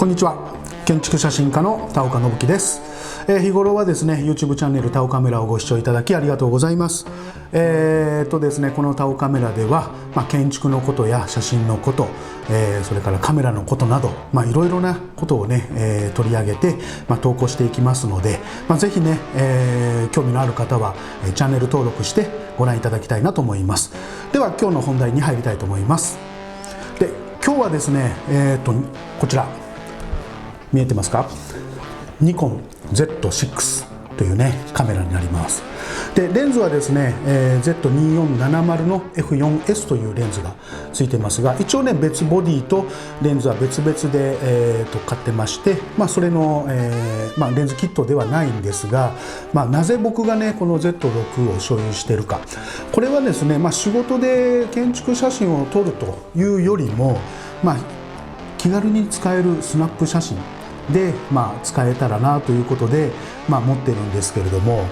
こんにちは。建築写真家の田岡信樹です。日頃はですね YouTube チャンネルタオカメラをご視聴いただきありがとうございます。ですね、このタオカメラでは、建築のことや写真のこと、それからカメラのことなど、いろいろなことをね、取り上げて、投稿していきますので、ぜひね、興味のある方はチャンネル登録してご覧いただきたいなと思います。では今日の本題に入りたいと思います。で、今日はですね、こちら見えてますか？ニコン Z6 というねカメラになります。でレンズはですね、Z2470 の F4S というレンズがついてますが、一応ね別ボディとレンズは別々で、買ってまして、それの、レンズキットではないんですが、なぜ僕がねこの Z6 を所有しているか、これはですね、仕事で建築写真を撮るというよりも、気軽に使えるスナップ写真で、使えたらなということで、持ってるんですけれども、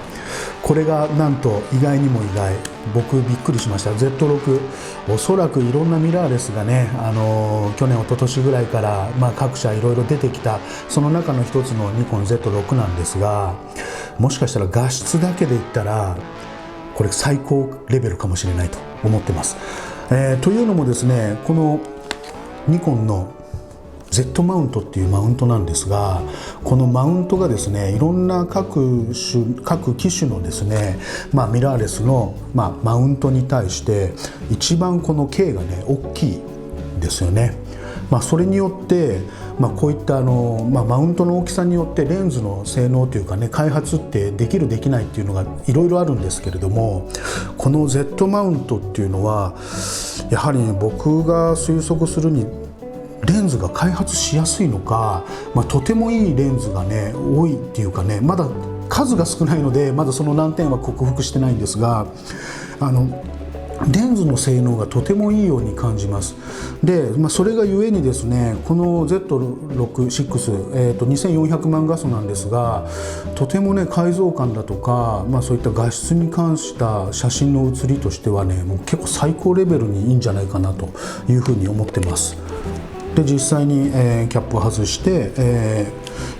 これがなんと意外にも意外、僕びっくりしました。 Z6、 おそらくいろんなミラーレスがね、去年一昨年ぐらいから、各社いろいろ出てきたその中の一つのニコン Z6 なんですが、もしかしたら画質だけで言ったらこれ最高レベルかもしれないと思ってます。というのもですね、このニコンのZ マウントっていうマウントなんですが、このマウントがですね、いろんな各機種のですね、ミラーレスの、マウントに対して一番この径がね大きいですよね。それによって、こういったマウントの大きさによってレンズの性能というかね、開発ってできるできないっていうのがいろいろあるんですけれども、この Z マウントっていうのはやはりね、僕が推測するにレンズが開発しやすいのか、とてもいいレンズがね多いっていうかね、まだ数が少ないのでまだその難点は克服してないんですが、レンズの性能がとてもいいように感じます。で、それがゆえにですね、この Z6、2400万画素なんですが、とてもね解像感だとか、そういった画質に関した写真の写りとしてはね、もう結構最高レベルにいいんじゃないかなというふうに思ってます。で実際に、キャップを外して、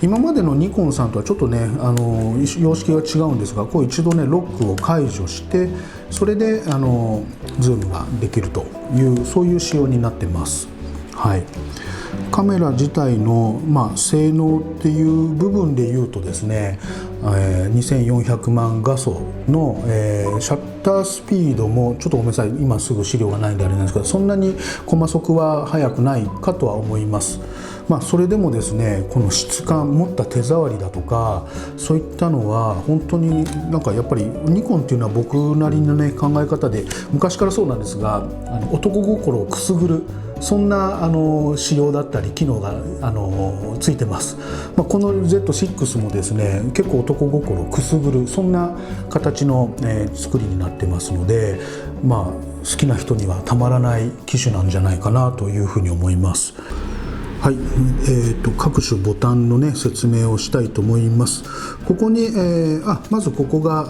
今までのニコンさんとはちょっとね様式が違うんですが、こう一度ねロックを解除して、それでズームができるというそういう仕様になってます。はい、カメラ自体の、性能っていう部分でいうとですね、2400万画素の、シャッタースピードもちょっとごめんなさい、今すぐ資料がないんであれなんですけど、そんなにコマ速は速くないかとは思います。それでもですね、この質感、持った手触りだとか、そういったのは本当になんかやっぱりニコンっていうのは僕なりのね考え方で昔からそうなんですが、男心をくすぐる、そんな仕様だったり機能がついてます。この Z6 もですね、結構男心をくすぐる、そんな形の、作りになってますので、好きな人にはたまらない機種なんじゃないかなというふうに思います。はい、各種ボタンのね説明をしたいと思います。ここに、まずここが、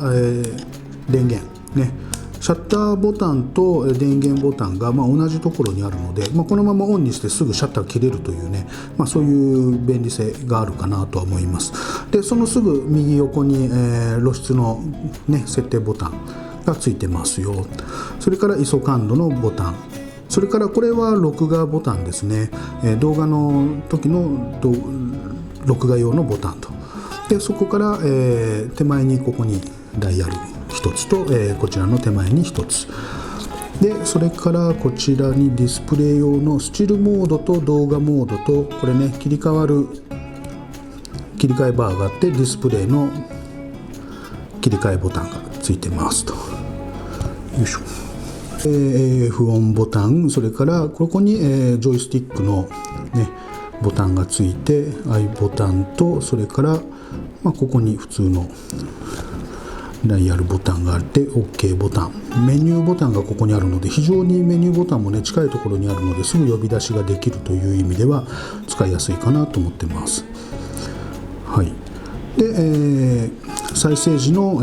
電源ね、シャッターボタンと電源ボタンが同じところにあるので、このままオンにしてすぐシャッター切れるというね、そういう便利性があるかなとは思います。でそのすぐ右横に、露出の、設定ボタンがついてますよ。それから ISO 感度のボタン、それからこれは録画ボタンですね、動画の時の録画用のボタンと、でそこから、手前にここにダイヤル1つと、こちらの手前に1つで、それからこちらにディスプレイ用のスチールモードと動画モードと、これね切り替えバーがあって、ディスプレイの切り替えボタンがついてますと。よいしょ。F オンボタン、それからここに、ジョイスティックの、ボタンがついて、I ボタンと、それから、ここに普通のダイヤルボタンがあって、 OK ボタン、メニューボタンがここにあるので、非常にメニューボタンもね近いところにあるので、すぐ呼び出しができるという意味では使いやすいかなと思ってます。はい、で、再生時の、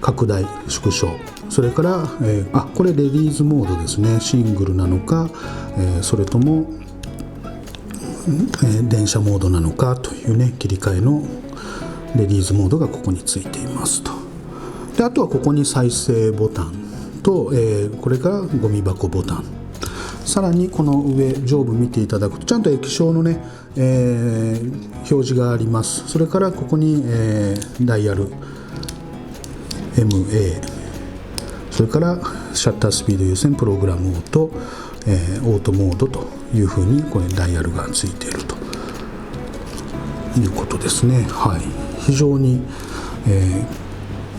拡大縮小、それから、これレディーズモードですね。シングルなのか、それとも電車モードなのかというね切り替えのレディースモードがここについていますと。であとはここに再生ボタンと、これからゴミ箱ボタン、さらにこの上上部見ていただくとちゃんと液晶のね、表示があります。それからここに、ダイヤル MA、 それからシャッタースピード優先プログラムオート、オートモードというふうにこれダイヤルがついているということですね。はい、非常に、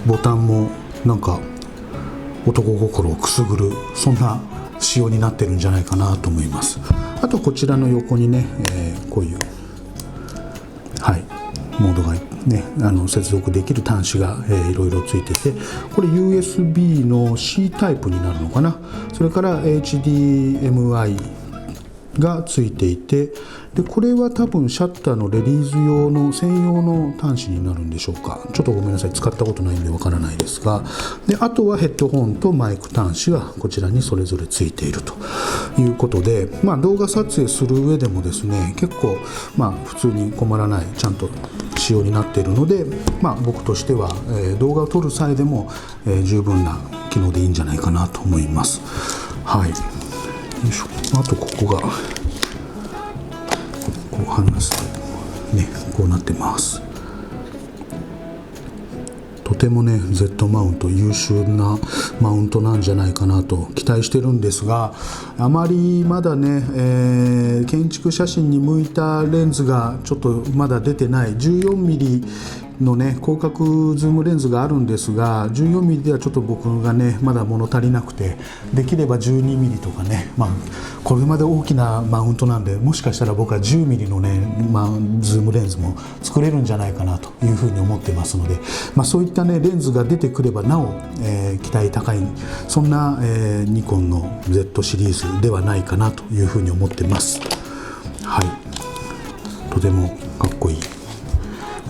ボタンもなんか男心をくすぐるそんな仕様になってるんじゃないかなと思います。あとこちらの横にね、こういう、はい、モードがね接続できる端子が、いろいろついてて、これ USB の C タイプになるのかな。それから HDMI がついていて、でこれは多分シャッターのレディース用の専用の端子になるんでしょうか。ちょっとごめんなさい、使ったことないんでわからないですが、であとはヘッドホンとマイク端子がこちらにそれぞれついているということで、動画撮影する上でもですね結構普通に困らないちゃんと仕様になっているので、僕としては、動画を撮る際でも、十分な機能でいいんじゃないかなと思います。はい、よいしょ。あとここがこう離すとねこうなってます。とてもね Z マウント優秀なマウントなんじゃないかなと期待してるんですが、あまりまだね、建築写真に向いたレンズがちょっとまだ出てない 14mm のね広角ズームレンズがあるんですが、 14mm ではちょっと僕がねまだ物足りなくて、できれば 12mm とかね、これまで大きなマウントなんで、もしかしたら僕は 10mm のね、ズームレンズも作れるんじゃないかなというふうに思ってますので、そういったねレンズが出てくればなお、期待高いそんな、ニコンの Z シリーズではないかなというふうに思ってます。はい、とてもかっこいい。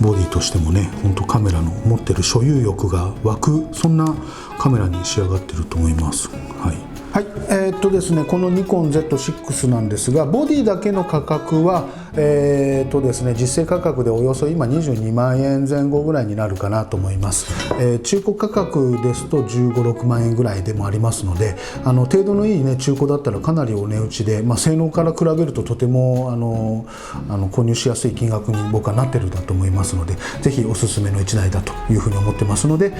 ボディとしてもね本当カメラの持ってる所有欲が湧くそんなカメラに仕上がってると思います。はいはい、ですね、このニコン Z6 なんですが、ボディだけの価格はですね、実勢価格でおよそ今22万円前後ぐらいになるかなと思います。中古価格ですと15、6万円ぐらいでもありますので、程度のいいね中古だったらかなりお値打ちで、性能から比べるととても購入しやすい金額に僕はなってるんだと思いますので、ぜひおすすめの1台だというふうに思ってますので、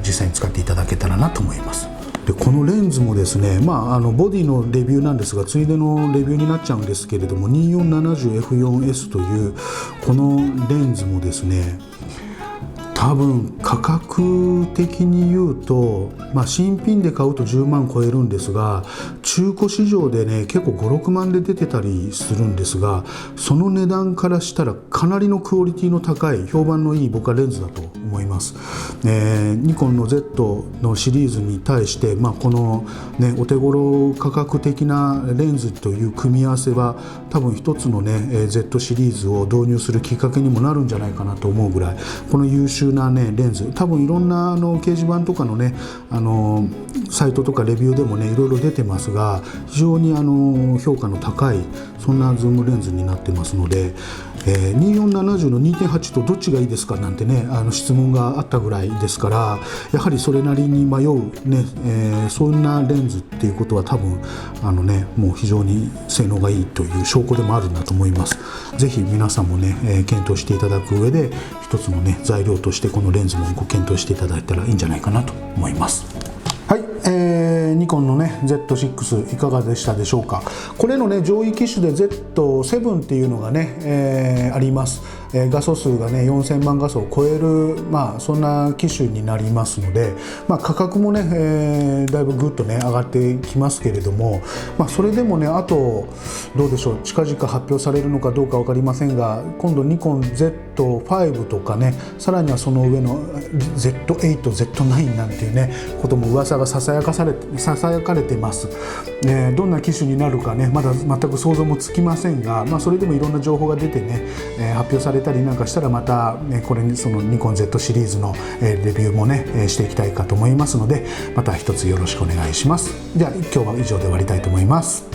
実際に使っていただけたらなと思います。でこのレンズもですね、ボディのレビューなんですがついでのレビューになっちゃうんですけれども、 2470F4S というこのレンズもですね、多分価格的に言うと、新品で買うと10万超えるんですが、中古市場でね結構5、6万で出てたりするんですが、その値段からしたらかなりのクオリティの高い評判のいい僕はレンズだと思います。ニコンの Z のシリーズに対して、この、お手頃価格的なレンズという組み合わせは多分一つのね Z シリーズを導入するきっかけにもなるんじゃないかなと思うぐらい、この優秀なレンズ、多分いろんな掲示板とかのねサイトとかレビューでもねいろいろ出てますが、非常に評価の高いそんなズームレンズになってますので、2470の 2.8 とどっちがいいですかなんてね質問があったぐらいですから、やはりそれなりに迷うね、そんなレンズっていうことは多分もう非常に性能がいいという証拠でもあるんだと思います。ぜひ皆さんもね、検討していただく上で一つのね材料としてこのレンズもご検討していただいたらいいんじゃないかなと思います。はい、ニコンのね Z6 いかがでしたでしょうか。これのね上位機種で Z7 っていうのがね、あります。画素数がね4000万画素を超える、そんな機種になりますので、価格もね、だいぶぐっとね上がってきますけれども、それでもねあとどうでしょう、近々発表されるのかどうか分かりませんが、今度ニコン Z5 とかね、さらにはその上の Z8、Z9 なんていうねことも噂がささやかれてます。どんな機種になるかねまだ全く想像もつきませんが、それでもいろんな情報が出てね、発表されたりなんかしたらまた、これにそのニコン Z シリーズの、レビューもね、していきたいかと思いますので、また一つよろしくお願いします。では今日は以上で終わりたいと思います。